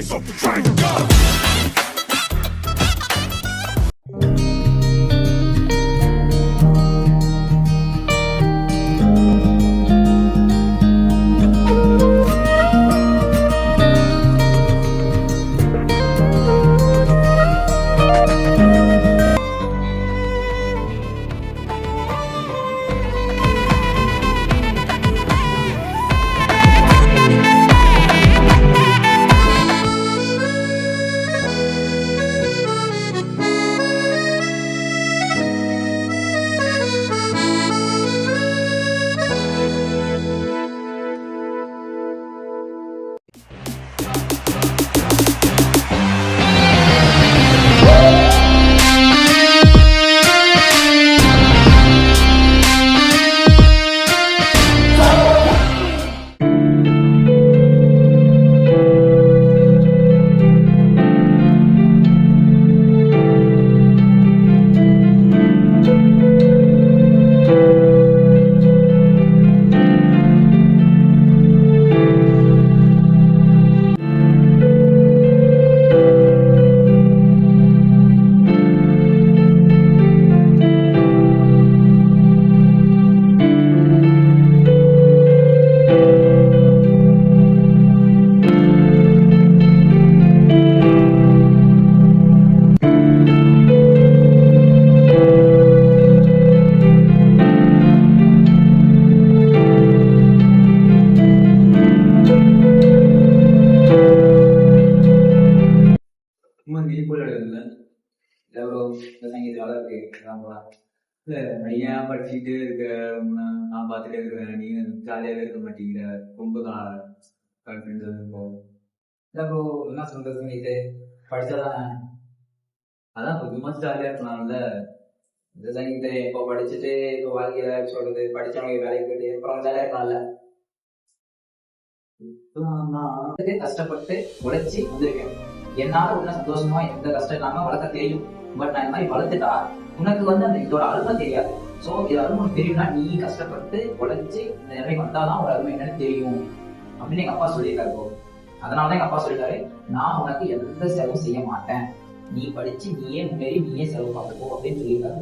so trying to go. நீயா படிச்சுட்டு இருக்க, நான் பார்த்துட்டே இருக்கிறேன், நீ ஜாலியாவே இருக்க மாட்டேங்கிற, ரொம்ப கான்ஃபிடன்ஸ் இருக்கும். என்ன சொல்றது, இது படிச்சாதான் அதான் கொஞ்சமா ஜாலியா இருக்கலாம்ல. சங்கீத இப்போ படிச்சுட்டு இப்போ வாழ்க்கையில சொல்றது படிச்சவங்க வேலைக்கு போயிட்டு அப்புறம் ஜாலியா இருக்கலாம்ல. நான் கஷ்டப்பட்டு உழைச்சி வந்திருக்கேன். என்னால உன்ன சந்தோஷமா எந்த கஷ்டம் இல்லாம வளர்க்க தெரியும். பட் நான் இந்த மாதிரி வளர்த்துட்டா உனக்கு அந்த இதோட அருமை தெரியாது. ஸோ இது அருமை தெரியும்னா நீ கஷ்டப்பட்டு உழைச்சி இந்த நிலைமைக்கு வந்தாதான் ஒரு அருமை என்னன்னு தெரியும் அப்படின்னு எங்க அப்பா சொல்லியிருக்காரு. இப்போ அதனாலதான் எங்க அப்பா சொல்லிட்டாரு, நான் உனக்கு எந்த செலவும் செய்ய மாட்டேன், நீ படிச்சு நீயே முன்னேறி நீயே செலவு பார்த்துக்கோ அப்படின்னு சொல்லியிருக்காரு.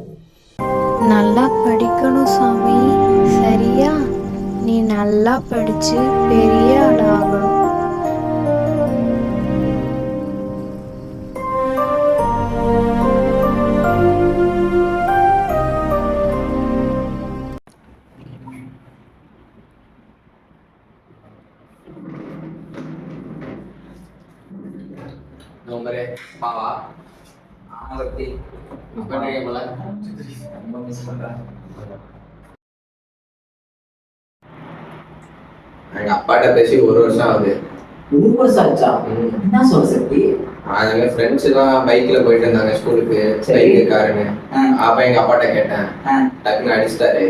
நல்லா படிக்கணும் சாமி, சரியா? நீ நல்லா படிச்சு பெரிய ஆள் ஆகணும். பாவா ஆனந்தி போல ரொம்ப மிஸ் பண்றேன். எங்க அப்பாட்ட பேசி 1 வருஷம் ஆகுது. 1 வருஷம் ஆச்சா? என்ன சொல்ற சக்தி? அதுல ஃப்ரெண்ட்ஸ் எல்லாம் பைக்ல போயிட்டு இருந்தாங்க ஸ்கூலுக்கு, பைக்கு காருன்னு. அப்ப எங்க அப்பாட்ட கேட்டேன், டக்குன்னு அடிச்சிட்டாரு.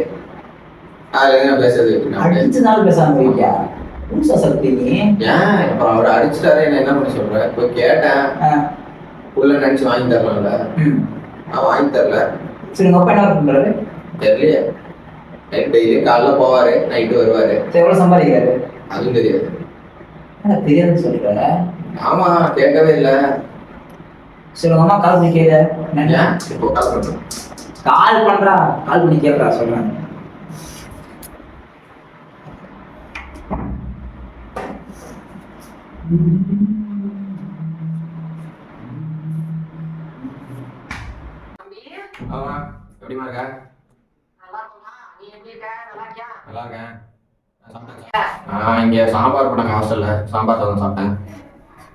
அதுல இருந்து நான் பேசுறது அடிச்சதால பேசாம இருக்கியா? சக்தி நீ ஏன் அப்புறம் அவர் அடிச்சிட்டாரு, என்ன பண்ண சொல்ற? போய் கேட்டேன், உள்ள நினைச்சு வாங்கி தரலாம்ல. நான் வாங்கி தரல. சரி, உங்க அப்பா என்ன பண்றாரு? தெரியலையே. டெய்லி காலைல போவாரு, நைட்டு வருவாரு. எவ்வளவு சம்பாதிக்கிறாரு? அதுவும் தெரியாது. தெரியாதுன்னு சொல்ற? ஆமா, கேட்கவே இல்லை. சரி, உங்க அம்மா கால் பண்ணி கேளு. இப்போ கால் பண்றேன். கால் பண்றா, கால் பண்ணி கேட்கறா சொல்றேன். எப்படிமா இருக்க? நல்லா இருக்கேன். இங்க சாம்பார் போட்டாங்க ஹாஸ்டல்ல, சாம்பார் சாதம் சாப்பிட்டேன்.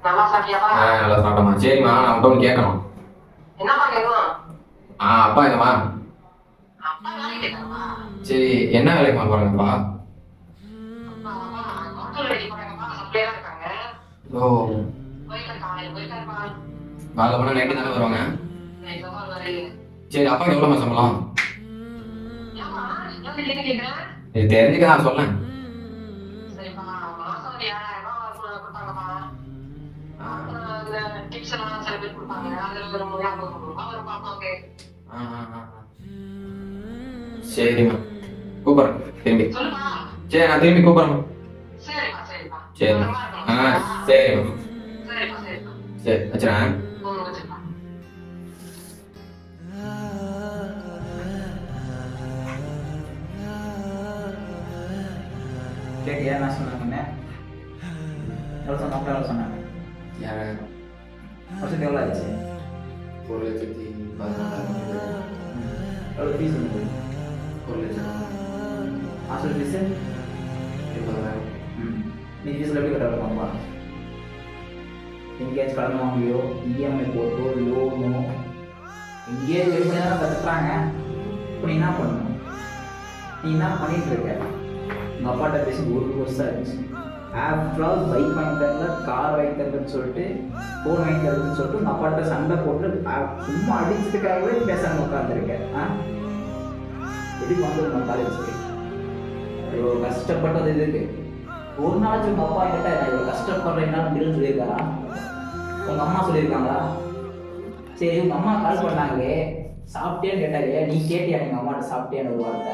நல்லா சாப்பிட்டேம்மா. சரிம்மா, நான் உங்கள்கிட்ட ஒன்று கேட்கணும். அப்பா எங்கம்மா? சரி, என்ன வேலைக்குமா போறாங்கப்பா? ஓ, காலைல போனால் நைட்டு தானே வருவாங்க? சரி, அப்பா எவ்வளோமா சம்பளம்? இது தெரிஞ்சுக்க நான் சொன்னேன். சரிம்மா, கூப்பிட்றேன் திரும்பி. சரி, நான் திரும்பி கூப்பிட்றேன். சரிம்மா. சரிம்மா. சரி வச்சுறேன். கேட்டியா என்ன சொன்னாங்கன்னு? எவ்வளோ சொன்னாங்க? எவ்வளோ சொன்னாங்க? யாரை? வருஷத்துக்கு எவ்வளோ ஆச்சு? 1,14,000. எவ்வளோ ஃபீஸ் வந்து? 1,00,000. Hostel fees 20,000. நீ ஃபீஸில் எப்படி கட்டுறப்பா? எங்கேயாச்சும் கடன் வாங்கியோ இஎம்ஐ போட்டோ லோனோ எங்கேயாச்சும் ரெடி பண்ணி தான் கற்றுக்குறாங்க. இப்போ நீ என்ன பண்ணணும்? நீ என்ன பண்ணிட்டு இருக்க? உங்கள் அப்பாட்ட பேசி 1 வருஷம் ஆச்சு. ஆஃப்டர் ஆல் பைக் வாங்கி தரல, கார் வாங்கி தரலன்னு சொல்லிட்டு, ஃபோன் வாங்கி தரலன்னு சொல்லிட்டு உங்கள் அப்பாட்ட சண்டை போட்டு சும்மா அடிச்சதுக்காகவே பேசாமல் உட்காந்துருக்கேன். எதுக்கு வந்து நான் காலேஜ் இவ்வளோ கஷ்டப்பட்டது இதுக்கு? ஒரு நாளைக்கு உங்கள் அப்பா கிட்ட நான் இவ்வளோ கஷ்டப்படுறேன் என்ன அப்படின்னு சொல்லியிருக்காரா? உங்கள் அம்மா சொல்லியிருக்காங்களா? சரி, உங்கள் அம்மா கால் பண்ணாங்க சாப்பிட்டேன்னு கேட்டாங்க. நீ கேட்டியா எங்கள் அம்மாட்ட சாப்பிட்டேன்னு ஒரு வார்த்தை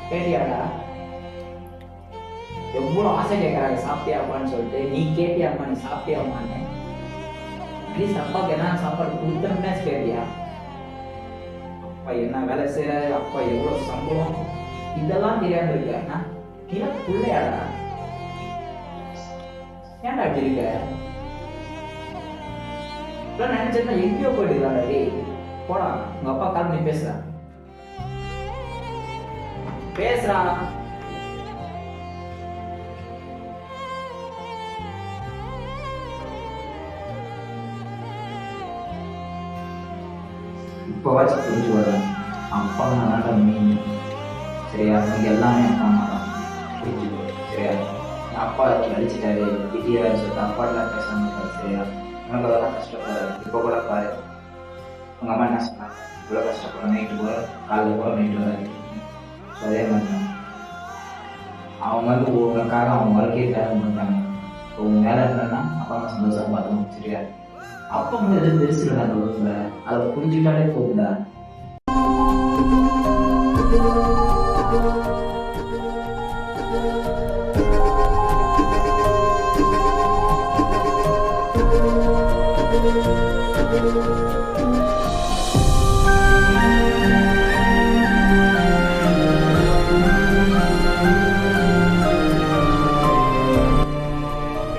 கேட்டியாடா? எவ்வளோ ஆசை கேட்குறாங்க சாப்பிட்டியாப்பான்னு சொல்லிட்டு. நீ கேட்டியாம்மா நீ சாப்பிட்டியாம்மான்னு? ப்ளீஸ் அப்பாவுக்கு என்ன சாப்பாடு கொடுத்தோம்னே கேட்டியா? அப்பா என்ன வேலை செய்யறாரு, அப்பா எவ்வளோ சம்பளம், இதெல்லாம் தெரியாம இருக்க. நீ பிள்ளையாடா? ஏன்டா அப்படி இருக்க? நினைச்சா எங்கேயோ போயிடுறாடா. போடா, உங்க அப்பா கால் பண்ணி பேசுறா. இப்போ வாட்சி புரிஞ்சு வரேன். அப்பா நான் வேண்டாம் மெயின். சரியா? எனக்கு எல்லாமே அப்பா அம்மா தான். புரிஞ்சுக்கோ. சரியா? அப்பா அடிச்சுட்டாரு திட்டியாரு சொல்லிட்டு அப்பாட்டெல்லாம் பேசாம இருக்காரு. சரியா? உனக்கு அதெல்லாம் கஷ்டப்படாது. இப்போ கூட பாரு, உங்கள் அம்மா என்ன சொன்னாங்க? இவ்வளோ கஷ்டப்படும், நைட்டு போகிற காலையில் போகிற நைட்டு வர. ஸோ அதே மாதிரி தான் அவங்க வந்து உனக்காக அவங்க வாழ்க்கையை தியாகம் பண்ணுறாங்க. ஸோ உங்கள் வேலை என்னன்னா அப்பா அம்மா சந்தோஷம் பார்க்கணும். சரியா? அப்பா அம்மா எதுவும் தெரிஞ்சிருக்காங்க அந்த உலகத்துல, அதை புரிஞ்சுக்கிட்டாலே போகுதா?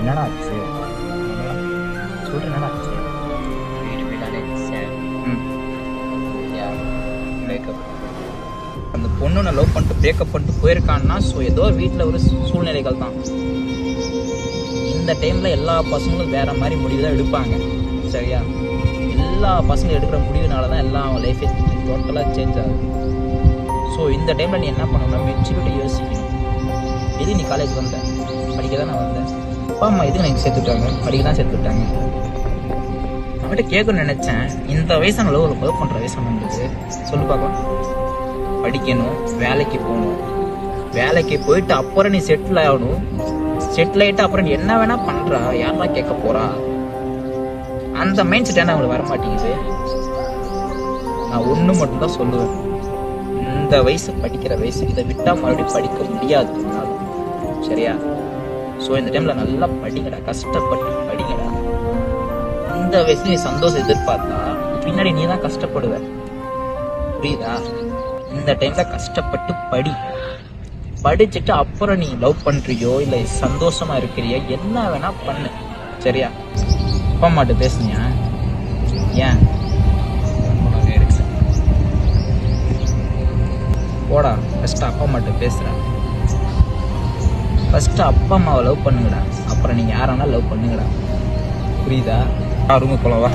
என்னடா ஆச்சு? சொல்ற என்னடா ஆச்சு? அந்த பொண்ணு நான் லவ் பண்ணிட்டு பிரேக்கப் பண்ணிட்டு போயிருக்கான்னா ஸோ ஏதோ வீட்டில் ஒரு சூழ்நிலைகள் தான். இந்த டைமில் எல்லா பசங்களும் வேற மாதிரி முடிவு தான் எடுப்பாங்க. சரியா? எல்லா பசங்களும் எடுக்கிற முடிவுனால தான் எல்லாம் அவங்க லைஃபே டோட்டலாக சேஞ்ச் ஆகுது. ஸோ இந்த டைமில் நீ என்ன பண்ணணும்னா மெச்சூரிட்டி யோசிக்கணும். எது நீ காலேஜ் வந்த? படிக்க தான் நான் வந்தேன். அப்பா அம்மா எதுக்கு எனக்கு சேர்த்துட்டாங்க? படிக்க தான் சேர்த்துட்டாங்க. அவன்கிட்ட கேட்கணும்னு நினச்சேன். இந்த வயசான லவ் பண்ணுற வயசான இருந்துச்சு. சொல்லு பார்க்கலாம். படிக்கணும், வேலைக்கு போகணும், வேலைக்கு போயிட்டு அப்புறம் நீ செட்டில் ஆகணும். செட்டில் ஆகிட்டு அப்புறம் நீ என்ன வேணா பண்ணுறா, யாரெல்லாம் கேட்க போகிறா? அந்த மைண்ட் செட் என்ன அவங்களுக்கு வரமாட்டேங்குது. நான் ஒன்று மட்டும்தான் சொல்லுவேன், இந்த வயசு படிக்கிற வயசு, இதை விட்டால் மறுபடியும் படிக்க முடியாது. சரியா? ஸோ இந்த டைமில் நல்லா படிங்கடா, கஷ்டப்பட்டு படிங்கடா. இந்த வயசுல நீ சந்தோஷம் எதிர்பார்த்தா பின்னாடி நீ தான் கஷ்டப்படுவ. புரியுதா? இந்த டைம்ல கஷ்டப்பட்டு படி. படிச்சுட்டு அப்புறம் நீ லவ் பண்றியோ இல்ல சந்தோஷமா இருக்கிறியோ என்ன வேணா பண்ணு. சரியா? அப்பா அம்மாட்ட பேசுனியா? ஏன் போடா, ஃபர்ஸ்ட் அப்பா அம்மாட்ட பேசுறேன். ஃபர்ஸ்ட் அப்பா அம்மாவை லவ் பண்ணுங்கடா, அப்புறம் நீங்க யாரானா லவ் பண்ணுங்கடா. புரியுதா? ரூமுக்கு போலவா?